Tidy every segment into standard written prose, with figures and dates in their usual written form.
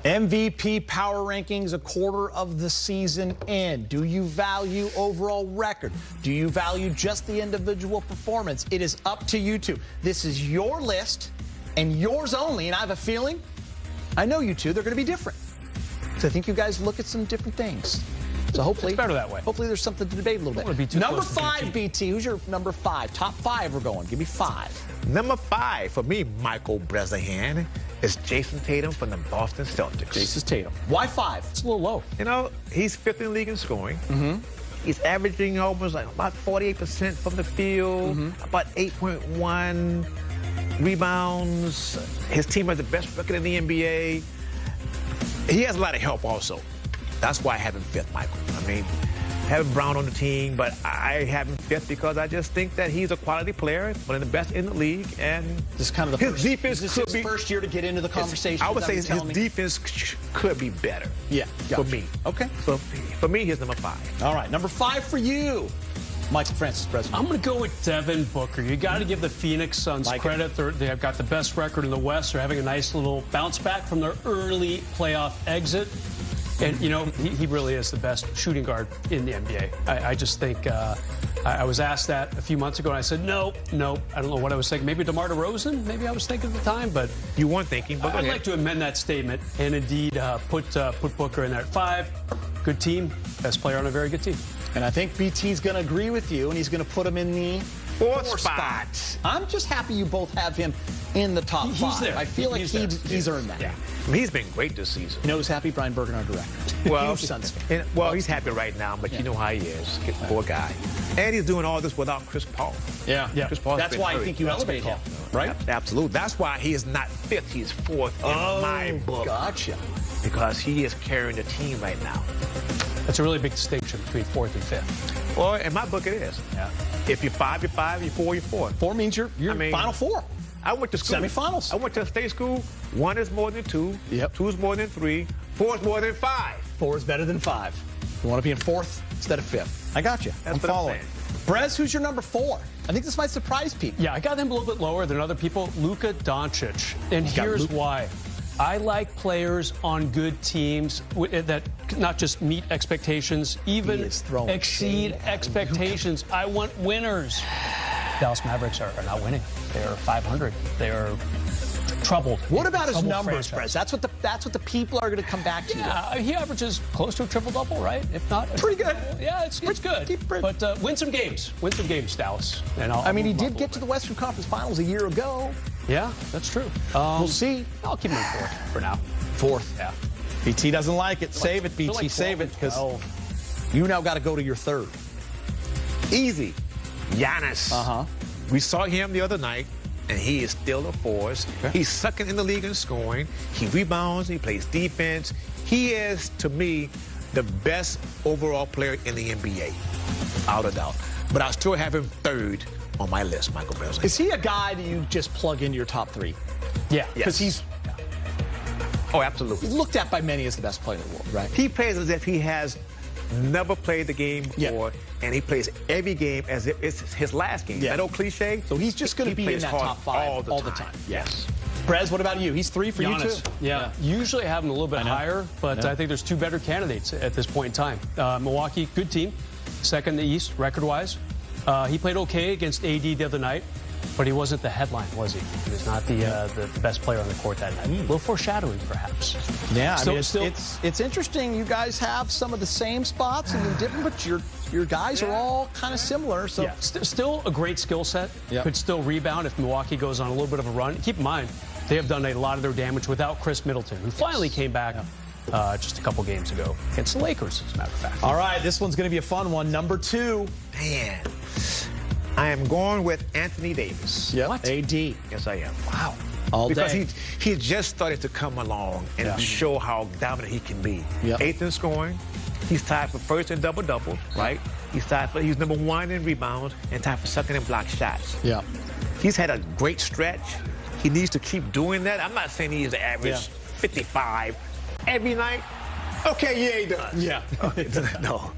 MVP power rankings a quarter of the season in. Do you value overall record? Do you value just the individual performance? It is up to you two. This is your list and yours only, and I have a feeling, I know you two, they're going to be different. So I think you guys look at some different things. So hopefully, it's better that way. Hopefully there's something to debate a little bit. Number 5, BT. Who's your number 5? Top 5 we're going. Give me 5. Number 5 for me, Michael Bresnahan, is Jason Tatum from the Boston Celtics. Jason Tatum. Why 5? It's a little low. You know, he's 5th in the league in scoring. He's averaging almost like about 48% from the field, about 8.1 rebounds. His team has the best record in the NBA. He has a lot of help also. That's why I have him 5th, Michael. I mean, having Brown on the team, but I have him 5th because I just think that he's a quality player, one of the best in the league, and this is kind of the his defense could be first year to get into the conversation. I would say his defense could be better. Yeah, for me. Okay. So for me, he's number 5. All right, number 5 for you, Michael Francis Bresnahan. I'm going to go with Devin Booker. You got to give the Phoenix Suns credit. They have got the best record in the West. They're having a nice little bounce back from their early playoff exit. And, you know, he really is the best shooting guard in the NBA. I just think I was asked that a few months ago, and I said, no, I don't know what I was thinking. Maybe DeMar DeRozan, maybe I was thinking at the time, but you weren't thinking. But I'd like to amend that statement and indeed put Booker in there at 5. Good team, best player on a very good team. And I think BT's going to agree with you, and he's going to put him in the 4th spot. I'm just happy you both have him in the top 5. He's there. I feel like he's earned that. Yeah. I mean, he's been great this season. You know who's happy? Brian Bergen, our director. Well, huge Suns fan. Well, he's happy right now, but you know how he is. Poor guy. And he's doing all this without Chris Paul. Yeah. Chris Paul's That's why I think you elevate him, right? Absolutely. That's why he is not 5th. He's 4th in my book. Gotcha. Because he is carrying the team right now. That's a really big distinction between 4th and 5th. Well, in my book, it is. Yeah. If you're 5, you're 5. You're 4, you're 4. 4 means you're Final 4. I went to school. Semifinals. I went to a state school. 1 is more than 2. Yep. 2 is more than 3. 4 is more than 5. 4 is better than 5. You want to be in 4th instead of 5th. I got you. I'm following. Brez, who's your number 4? I think this might surprise people. Yeah, I got him a little bit lower than other people. Luka Doncic. And here's why. I like players on good teams that not just meet expectations, even exceed expectations. I want winners. Dallas Mavericks are not winning. They are 500. They are troubled. What about his numbers, Brez? That's what the people are going to come back to. Yeah, he averages close to a triple-double, right? If not, pretty good. Yeah, it's good. But win some games. Win some games, Dallas. And I mean, he did get to the Western Conference Finals a year ago. Yeah, that's true. We'll see. I'll keep him in 4th for now. 4th. Yeah. BT doesn't like it. Save it, BT. Save it, because you now got to go to your 3rd. Easy. Giannis. We saw him the other night, and he is still a force. Okay. He's 2nd in the league in scoring. He rebounds. He plays defense. He is, to me, the best overall player in the NBA, out of doubt. But I still have him 3rd on my list, Michael Bresnahan. Is he a guy that you just plug into your top 3? Yeah. Because he's... Oh, absolutely. He's looked at by many as the best player in the world, right? He plays as if he has never played the game before, and he plays every game as if it's his last game. That old cliche. So he's just going to be in that top 5 all the time. Yes. Brez, what about you? He's 3 for Giannis. You too. Yeah. Usually I have him a little bit higher, but I think there's 2 better candidates at this point in time. Milwaukee, good team. 2nd in the East, record-wise. He played okay against AD the other night, but he wasn't the headline, was he? He was not the best player on the court that night. A little foreshadowing, perhaps. Yeah, I mean, it's interesting. You guys have some of the same spots and then different, but your guys are all kind of similar. So still a great skill set. Could still rebound if Milwaukee goes on a little bit of a run. Keep in mind, they have done a lot of their damage without Chris Middleton, who finally came back just a couple games ago against the Lakers, as a matter of fact. All right, this one's going to be a fun one. Number 2. Man. I am going with Anthony Davis. Yeah. AD. Yes, I am. Wow. All because day. he just started to come along and show how dominant he can be. 8th in scoring. He's tied for 1st in double-doubles, right? He's number 1 in rebounds and tied for 2nd in block shots. Yeah. He's had a great stretch. He needs to keep doing that. I'm not saying he's the average 55 every night. Okay, yeah, he does. Yeah. No.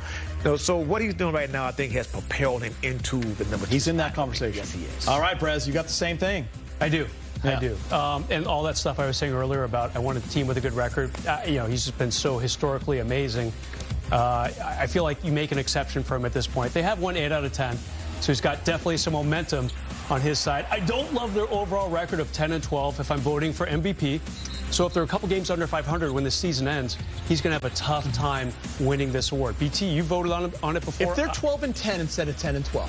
So what he's doing right now, I think, has propelled him into the number 2. He's in that conversation. Yes, he is. All right, Brez, you got the same thing. I do. I do. And all that stuff I was saying earlier about I want a team with a good record. He's just been so historically amazing. I feel like you make an exception for him at this point. They have won 8 out of 10, so he's got definitely some momentum on his side. I don't love their overall record of 10-12 if I'm voting for MVP. So if they're a couple games under 500 when the season ends, he's going to have a tough time winning this award. BT, you voted on it before. If they're 12-10 instead of 10-12.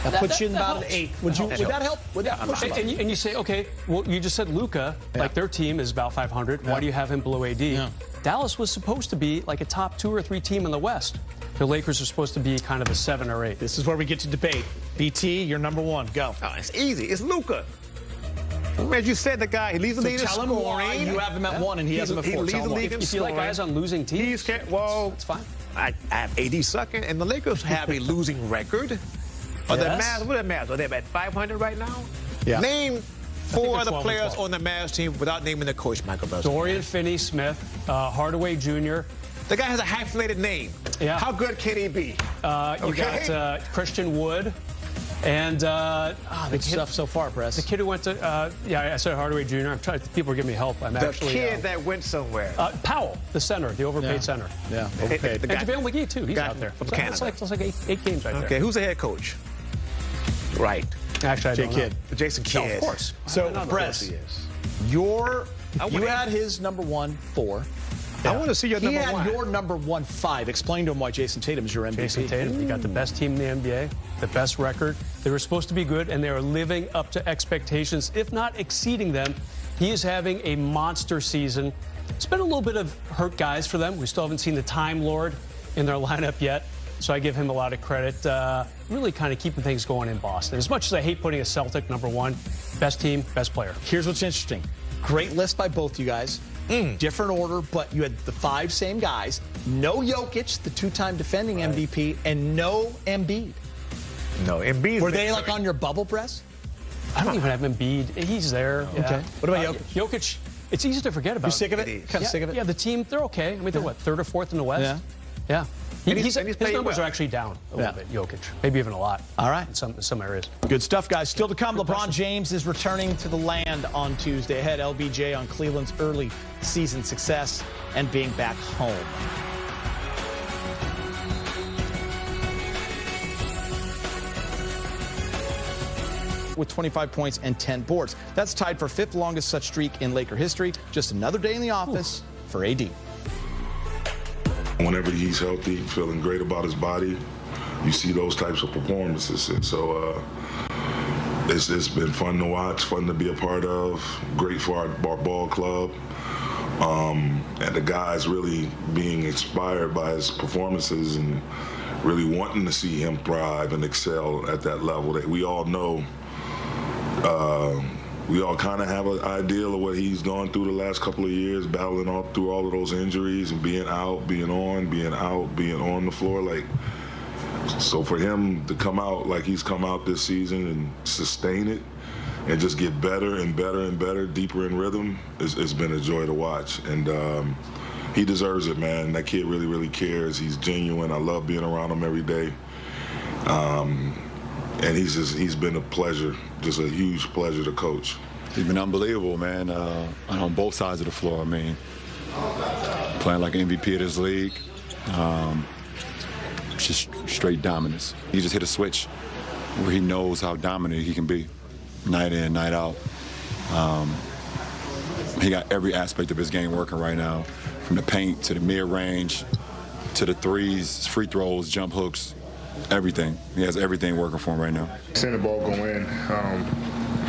That puts you in about an 8. Would that help? Would that push you? And you say, okay, well, you just said Luka, like their team is about 500. Why do you have him below AD? Yeah. Dallas was supposed to be like a top 2 or 3 team in the West. The Lakers are supposed to be kind of a 7 or 8. This is where we get to debate. BT, you're number 1. Go. Oh, it's easy. It's Luka. As you said, the guy, he leads the league in scoring. Tell him why you have him at 1 and he has him at 4. He leads the league in if you like guys on losing teams, it's fine. I have AD second, and the Lakers have a losing record. Are the Mavs? What are the Mavs? Are they at 500 right now? Yeah. Name 4 of the players on the Mavs team without naming the coach, Michael Bell. Dorian Finney-Smith, Hardaway Jr. The guy has a hyphenated name. Yeah. How good can he be? You got Christian Wood. And good stuff so far, Press. The kid who went to, I said Hardaway Jr. I'm trying. People are giving me help. I'm the kid that went somewhere. Powell, the center, the overpaid center. Yeah, overpaid. And JaVale McGee too. He's out there. It's like 8 games right there. Okay, who's the head coach? Right. Actually, I don't know. Jason Kidd. No, of course. So, Press, you had his number 1, 4. I want to see your number 1. He had your number 1, 5. Explain to him why Jason Tatum is your MVP. Jason Tatum, he got the best team in the NBA, the best record. They were supposed to be good, and they are living up to expectations, if not exceeding them. He is having a monster season. It's been a little bit of hurt guys for them. We still haven't seen the Time Lord in their lineup yet, so I give him a lot of credit. Really kind of keeping things going in Boston. As much as I hate putting a Celtic number 1, best team, best player. Here's what's interesting. Great list by both you guys. Different order, but you had the 5 same guys. No Jokic, the 2-time defending MVP, and no Embiid. No, Embiid. Were they like on your bubble, Press? I don't even have Embiid. He's there. Okay. Yeah. What about Jokic? Jokic, it's easy to forget about. You sick of it? Kind of sick of it? Yeah, the team, they're okay. I mean, they're what, 3rd or 4th in the West? Yeah. His numbers are actually down a little bit, Jokic. Maybe even a lot. All right. In some areas. Good stuff, guys. Still to come, LeBron James is returning to the land on Tuesday. Ahead, LBJ on Cleveland's early season success and being back home. With 25 points and 10 boards. That's tied for 5th longest such streak in Laker history. Just another day in the office for AD. Whenever he's healthy, feeling great about his body, you see those types of performances. And so it's been fun to watch, fun to be a part of, great for our ball club. And the guys really being inspired by his performances and really wanting to see him thrive and excel at that level. That we all know, we all kind of have an idea of what he's gone through the last couple of years, battling through all of those injuries and being out, being on the floor. Like, so for him to come out like he's come out this season and sustain it and just get better and better and better, deeper in rhythm, it's been a joy to watch. And he deserves it, man. That kid really, really cares. He's genuine. I love being around him every day. And he's been a pleasure, just a huge pleasure to coach. He's been unbelievable, man, on both sides of the floor. I mean, playing like MVP of this league, just straight dominance. He just hit a switch where he knows how dominant he can be, night in, night out. He got every aspect of his game working right now, from the paint to the mid-range to the threes, free throws, jump hooks. Everything. He has everything working for him right now. Seeing the ball go in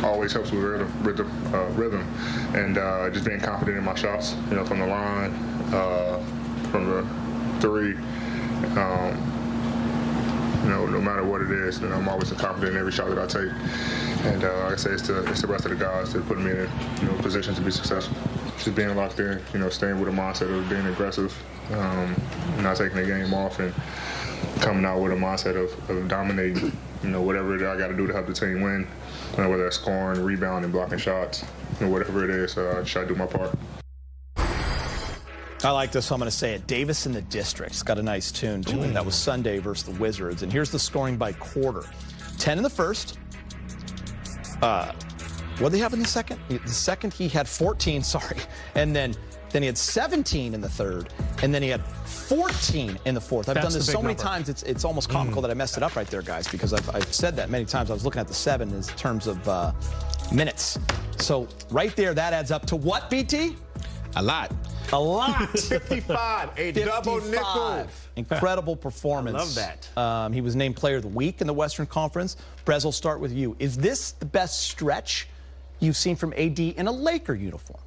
always helps with rhythm, and just being confident in my shots, from the line, from the 3, no matter what it is, I'm always confident in every shot that I take. And like I say, it's the rest of the guys that put me in a position to be successful. Just being locked in, staying with a mindset of being aggressive, not taking the game off, and coming out with a mindset of dominating, whatever I got to do to help the team win, whether it's scoring, rebounding, blocking shots, whatever it is, I try to do my part. I like this, so I'm going to say it. Davis in the District's got a nice tune to it. That was Sunday versus the Wizards. And here's the scoring by quarter. 10 in the first, What did they have in the second? The second he had 14, sorry. And then he had 17 in the third. And then he had 14 in the fourth. I've done this so many times, it's almost comical that I messed it up right there, guys, because I've said that many times. I was looking at the 7 in terms of minutes. So right there, that adds up to what, BT? A lot. A lot. 55. A double nickel. Incredible performance. I love that. He was named Player of the Week in the Western Conference. Brez, we'll start with you. Is this the best stretch you've seen from AD in a Laker uniform?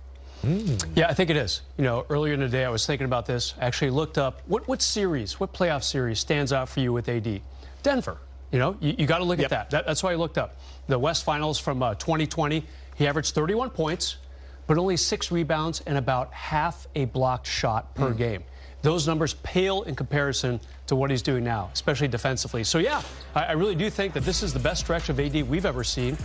Yeah, I think it is. You know, earlier in the day, I was thinking about this. I actually looked up what playoff series stands out for you with AD? Denver. You know, you got to look at that. That's why I looked up. The West Finals from 2020, he averaged 31 points, but only 6 rebounds and about half a blocked shot per game. Those numbers pale in comparison to what he's doing now, especially defensively. So, yeah, I really do think that this is the best stretch of AD we've ever seen.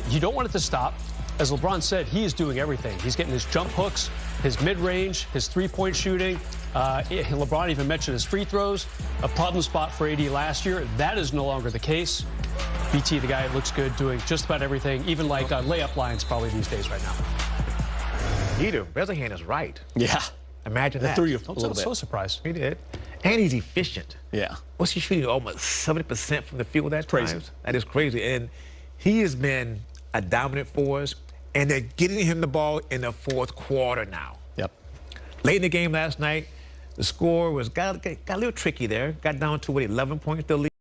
You don't want it to stop. As LeBron said, he is doing everything. He's getting his jump hooks, his mid-range, his three-point shooting. LeBron even mentioned his free throws, a problem spot for AD last year. That is no longer the case. BT, the guy, looks good, doing just about everything, even like layup lines probably these days right now. Neither. Brezelhan is right. Yeah. Imagine that. Threw you a I'm little bit. so surprised. He did. And he's efficient. Yeah. What's he shooting? Almost 70% from the field at Crazy. times. That is crazy. And he has been a dominant force. And they're getting him the ball in the fourth quarter now. Yep. Late in the game last night, the score got a little tricky there. Got down to 11 points to lead.